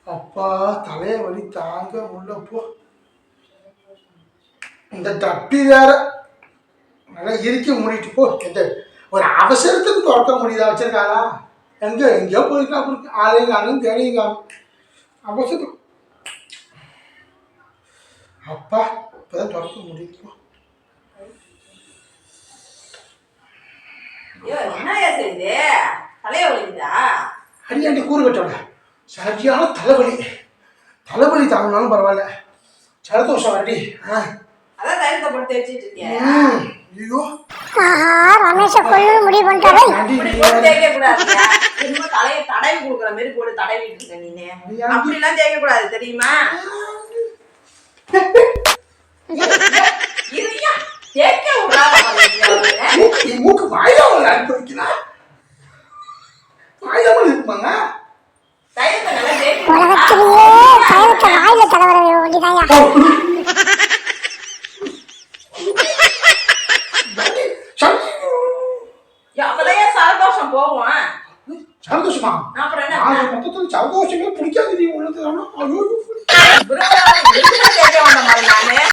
அப்பா தலைய வலி தாங்க முடியல போ. இந்த டப்பி வேற நல்லா இறுக்கி மூடிட்டு போ. ஒரு அவசரத்துக்கு திறக்க முடியுதா? வச்சிருக்காளா? எங்கேயோ போயிருக்கா. அப்படி ஆளையும் காணும் தேடியும் காணும். அவசரம் அப்பா இப்பதான் திறக்க முடியுது. அடியாண்டி கூறு கட்டோட சரியான தலைவலி. தலைவலி தாங்கினாலும் பரவாயில்ல. ஜலதோஷம் வரடி. ஐயோ ரமேஷ கொல்ல முடிவு பண்ணிட்டாரு. தடவி கொடுக்குற மாதிரி போட்டு தடவிட்டு இருக்க நீனு. அப்படி எல்லாம் தேய்க்க கூடாது தெரியுமா? மூக்கு வாயில அனுப்பிக்கிறா. வாயிலாமல் இருப்பாங்க. உலகத்திலேயே தைலத்தை வாயில தடவர வேண்டியதாயா? அப்பதான் சந்தோஷம் போவோம். சந்தோஷமா? அப்புறம் என்ன? மொத்தத்துல சந்தோஷமே பிடிக்காது.